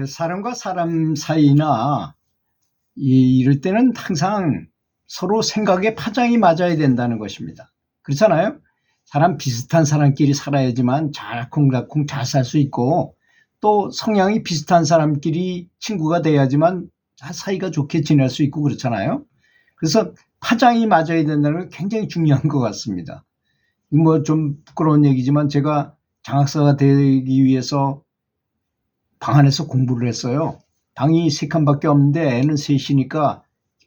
그래서 사람과 사람 사이나 이럴 때는 항상 서로 생각의 파장이 맞아야 된다는 것입니다. 그렇잖아요? 사람 비슷한 사람끼리 살아야지만 알콩달콩 잘 살 수 있고, 또 성향이 비슷한 사람끼리 친구가 돼야지만 사이가 좋게 지낼 수 있고 그렇잖아요. 그래서 파장이 맞아야 된다는 건 굉장히 중요한 것 같습니다. 뭐 좀 부끄러운 얘기지만 제가 장학사가 되기 위해서 방 안에서 공부를 했어요. 방이 3칸밖에 없는데 애는 셋이니까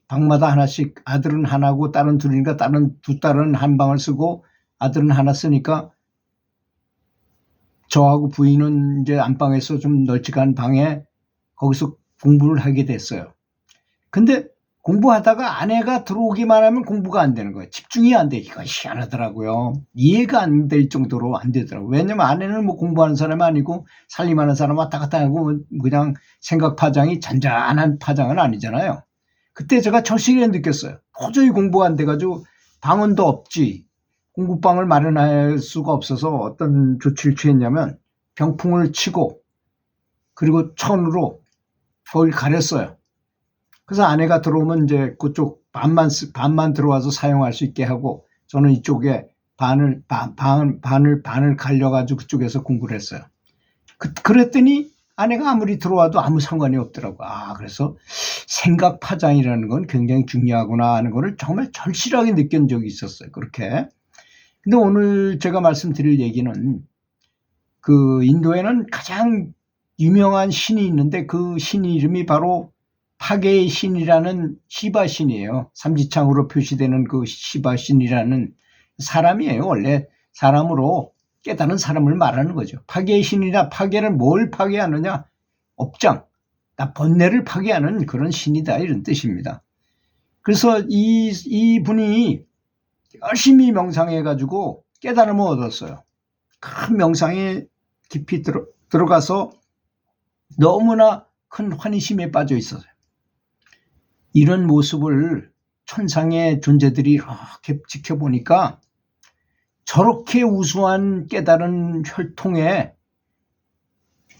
방마다 하나씩, 아들은 하나고 딸은 둘이니까 두 딸은 한 방을 쓰고 아들은 하나 쓰니까 저하고 부인은 이제 안방에서 좀 널찍한 방에 거기서 공부를 하게 됐어요. 근데 공부하다가 아내가 들어오기만 하면 공부가 안 되는 거예요. 집중이 안 돼. 이거 희한하더라고요. 이해가 안 될 정도로 안 되더라고요. 왜냐면 아내는 뭐 공부하는 사람이 아니고 살림하는 사람 왔다 갔다 하고 그냥 생각 파장이 잔잔한 파장은 아니잖아요. 그때 제가 절실히 느꼈어요. 도저히 공부가 안 돼가지고 방은 더 없지. 공부방을 마련할 수가 없어서 어떤 조치를 취했냐면 병풍을 치고 그리고 천으로 거길 가렸어요. 그래서 아내가 들어오면 이제 그쪽 반만 들어와서 사용할 수 있게 하고 저는 이쪽에 반을 갈려가지고 그쪽에서 공부를 했어요. 그랬더니 아내가 아무리 들어와도 아무 상관이 없더라고. 그래서 생각 파장이라는 건 굉장히 중요하구나 하는 거를 정말 절실하게 느낀 적이 있었어요. 그렇게. 근데 오늘 제가 말씀드릴 얘기는 그 인도에는 가장 유명한 신이 있는데 그 신 이름이 바로 파괴의 신이라는 시바 신이에요. 삼지창으로 표시되는 그 시바 신이라는 사람이에요. 원래 사람으로 깨달은 사람을 말하는 거죠. 파괴의 신이라 파괴를 뭘 파괴하느냐? 업장, 번뇌를 파괴하는 그런 신이다 이런 뜻입니다. 그래서 이 분이 열심히 명상해가지고 깨달음을 얻었어요. 큰 명상에 깊이 들어가서 너무나 큰 환희심에 빠져 있었어요. 이런 모습을 천상의 존재들이 이렇게 지켜보니까 저렇게 우수한 깨달은 혈통에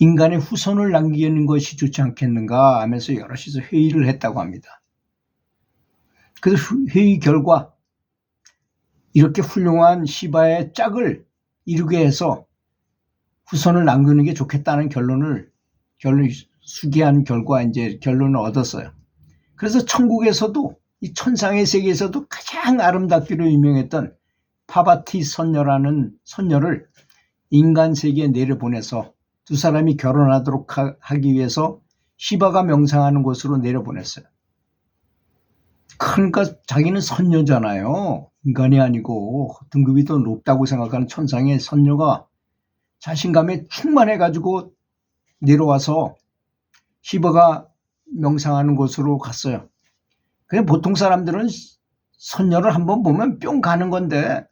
인간의 후손을 남기는 것이 좋지 않겠는가 하면서 여럿이서 회의를 했다고 합니다. 그래서 회의 결과 이렇게 훌륭한 시바의 짝을 이루게 해서 후손을 남기는 게 좋겠다는 결론을 수기한 결과 이제 결론을 얻었어요. 그래서 천국에서도 이 천상의 세계에서도 가장 아름답기로 유명했던 파바티 선녀라는 선녀를 인간 세계에 내려보내서 두 사람이 결혼하도록 하기 위해서 시바가 명상하는 곳으로 내려보냈어요. 그러니까 자기는 선녀잖아요. 인간이 아니고 등급이 더 높다고 생각하는 천상의 선녀가 자신감에 충만해가지고 내려와서 시바가 명상하는 곳으로 갔어요. 그냥 보통 사람들은 선녀를 한번 보면 뿅 가는 건데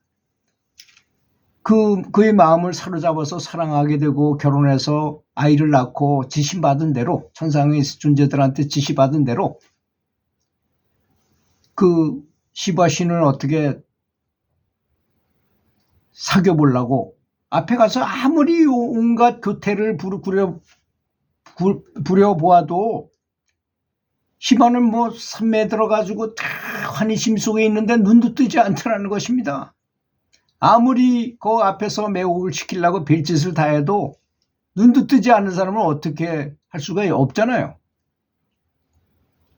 그의 마음을 사로잡아서 사랑하게 되고 결혼해서 아이를 낳고 지시받은 대로 천상의 존재들한테 지시받은 대로 그 시바 신을 어떻게 사귀어보려고 앞에 가서 아무리 온갖 교태를 부려보아도 시바는 뭐 산매에 들어가지고 다 환희심 속에 있는데 눈도 뜨지 않더라는 것입니다. 아무리 그 앞에서 매혹을 시키려고 별짓을 다 해도 눈도 뜨지 않는 사람은 어떻게 할 수가 없잖아요.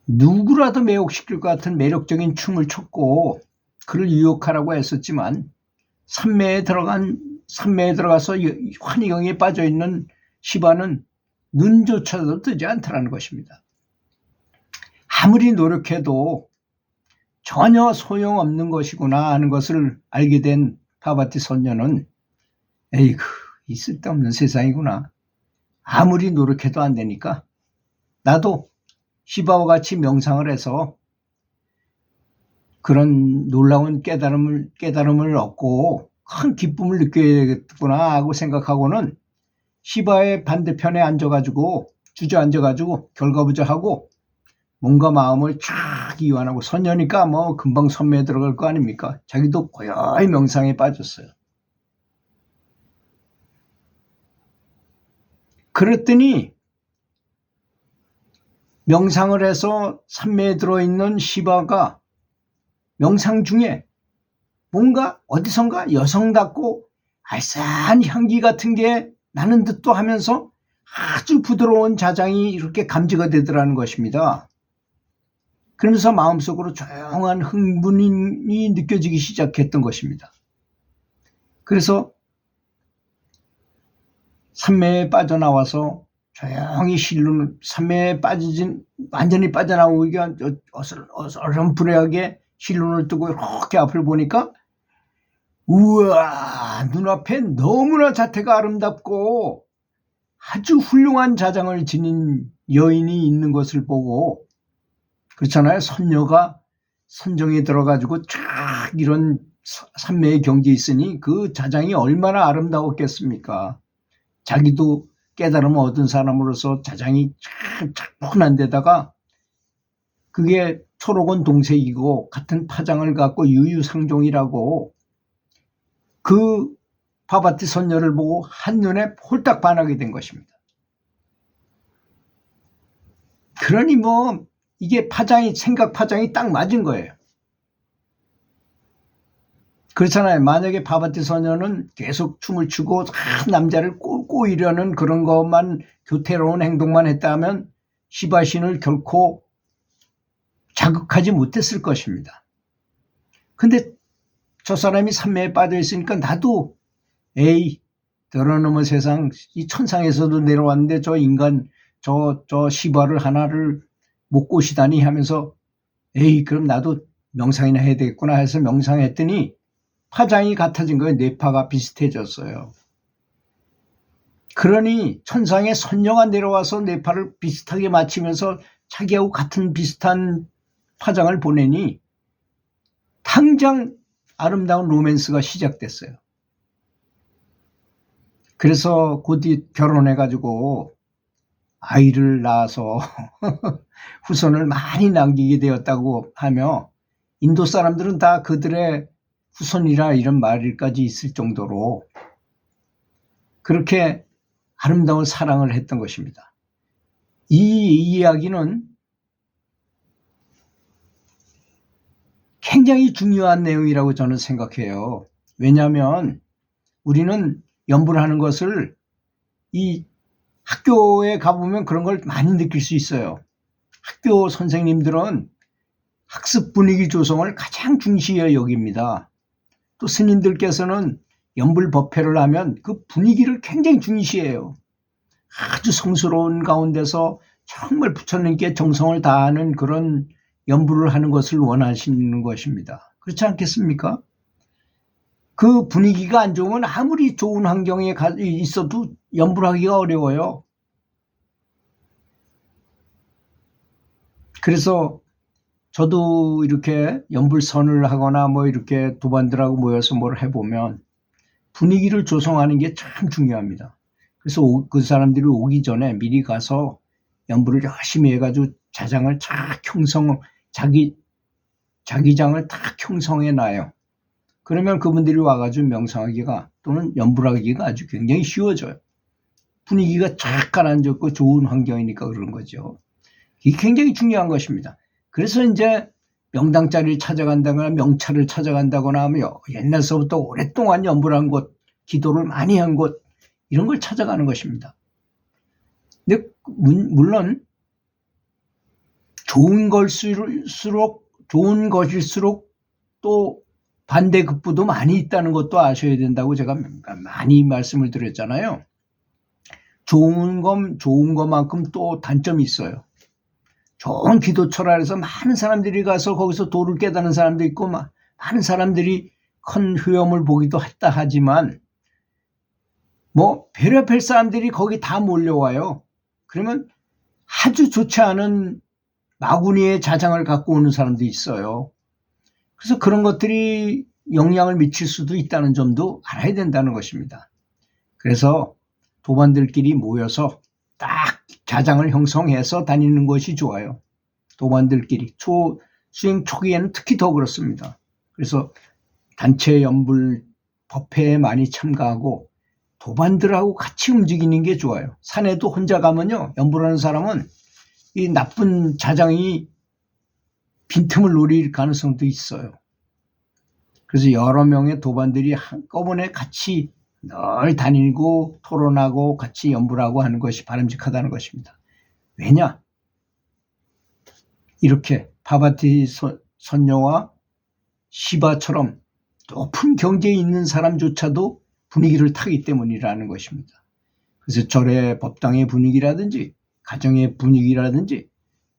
누구라도 매혹시킬 것 같은 매력적인 춤을 췄고 그를 유혹하라고 했었지만 산매에 들어가서 환희경에 빠져있는 시바는 눈조차도 뜨지 않더라는 것입니다. 아무리 노력해도 전혀 소용없는 것이구나 하는 것을 알게 된 파바티 선녀는 에이구, 이 쓸데없는 세상이구나. 아무리 노력해도 안 되니까 나도 시바와 같이 명상을 해서 그런 놀라운 깨달음을 얻고 큰 기쁨을 느껴야겠구나 하고 생각하고는 시바의 반대편에 주저앉아가지고 결과부자하고 뭔가 마음을 쫙 이완하고 선녀니까 뭐 금방 선매에 들어갈 거 아닙니까? 자기도 고요히 명상에 빠졌어요. 그랬더니 명상을 해서 산매에 들어있는 시바가 명상 중에 뭔가 어디선가 여성답고 알싸한 향기 같은 게 나는 듯도 하면서 아주 부드러운 자장이 이렇게 감지가 되더라는 것입니다. 그러면서 마음속으로 조용한 흥분이 느껴지기 시작했던 것입니다. 그래서 산매에 빠져나와서 조용히 산매에 완전히 빠져나오기가 어렴풋하게 실눈을 뜨고 이렇게 앞을 보니까 우와, 눈앞에 너무나 자태가 아름답고 아주 훌륭한 자장을 지닌 여인이 있는 것을 보고, 그렇잖아요. 선녀가 선정에 들어가지고 쫙 이런 산매의 경지에 있으니 그 자장이 얼마나 아름다웠겠습니까. 자기도 깨달음을 얻은 사람으로서 자장이 참 차분한 데다가 그게 초록은 동색이고 같은 파장을 갖고 유유상종이라고 그 파바티 선녀를 보고 한눈에 홀딱 반하게 된 것입니다. 그러니 이게 생각 파장이 딱 맞은 거예요. 그렇잖아요. 만약에 파바티 선녀는 계속 춤을 추고 남자를 꼬이려는 그런 것만, 교태로운 행동만 했다면 시바신을 결코 자극하지 못했을 것입니다. 근데 저 사람이 산매에 빠져 있으니까 나도 더러놈의 세상, 이 천상에서도 내려왔는데 저 인간 저 시바를 하나를 못 꼬시다니 하면서 그럼 나도 명상이나 해야 되겠구나 해서 명상했더니 파장이 같아진 거예요. 뇌파가 비슷해졌어요. 그러니 천상에 선녀가 내려와서 뇌파를 비슷하게 맞추면서 자기하고 같은 비슷한 파장을 보내니 당장 아름다운 로맨스가 시작됐어요. 그래서 곧 결혼해가지고 아이를 낳아서 후손을 많이 남기게 되었다고 하며 인도 사람들은 다 그들의 후손이라 이런 말까지 있을 정도로 그렇게 아름다운 사랑을 했던 것입니다. 이 이야기는 굉장히 중요한 내용이라고 저는 생각해요. 왜냐하면 우리는 연불을 하는 것을 이 학교에 가보면 그런 걸 많이 느낄 수 있어요. 학교 선생님들은 학습 분위기 조성을 가장 중시해 여깁니다. 또 스님들께서는 연불 법회를 하면 그 분위기를 굉장히 중시해요. 아주 성스러운 가운데서 정말 부처님께 정성을 다하는 그런 연불을 하는 것을 원하시는 것입니다. 그렇지 않겠습니까? 그 분위기가 안 좋으면 아무리 좋은 환경에 있어도 연불하기가 어려워요. 그래서 저도 이렇게 연불선을 하거나 이렇게 도반들하고 모여서 뭘 해보면 분위기를 조성하는 게 참 중요합니다. 그래서 그 사람들이 오기 전에 미리 가서 연불을 열심히 해가지고 자장을 쫙 자기장을 딱 형성해 놔요. 그러면 그분들이 와가지고 명상하기가 또는 연불하기가 아주 굉장히 쉬워져요. 분위기가 쫙 가라앉았고 좋은 환경이니까 그런 거죠. 이게 굉장히 중요한 것입니다. 그래서 이제 명당 자리를 찾아간다거나 명찰을 찾아간다거나 하면 옛날서부터 오랫동안 연불한 곳, 기도를 많이 한 곳, 이런 걸 찾아가는 것입니다. 근데 물론 좋은 것일수록 또 반대급부도 많이 있다는 것도 아셔야 된다고 제가 많이 말씀을 드렸잖아요. 좋은 것만큼 또 단점이 있어요. 좋은 기도처라해서 많은 사람들이 가서 거기서 도를 깨닫는 사람도 있고 많은 사람들이 큰 효험을 보기도 했다 하지만 별의별 사람들이 거기 다 몰려와요. 그러면 아주 좋지 않은 마구니의 자장을 갖고 오는 사람도 있어요. 그래서 그런 것들이 영향을 미칠 수도 있다는 점도 알아야 된다는 것입니다. 그래서 도반들끼리 모여서 딱 자장을 형성해서 다니는 것이 좋아요. 도반들끼리 수행 초기에는 특히 더 그렇습니다. 그래서 단체 연불 법회에 많이 참가하고 도반들하고 같이 움직이는 게 좋아요. 산에도 혼자 가면요, 연불하는 사람은 이 나쁜 자장이 빈틈을 노릴 가능성도 있어요. 그래서 여러 명의 도반들이 한꺼번에 같이 늘 다니고 토론하고 같이 연불하고 하는 것이 바람직하다는 것입니다. 왜냐? 이렇게 파바티 선녀와 시바처럼 높은 경제에 있는 사람조차도 분위기를 타기 때문이라는 것입니다. 그래서 절의 법당의 분위기라든지 가정의 분위기라든지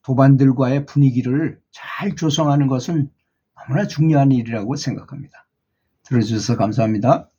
도반들과의 분위기를 잘 조성하는 것은 너무나 중요한 일이라고 생각합니다. 들어주셔서 감사합니다.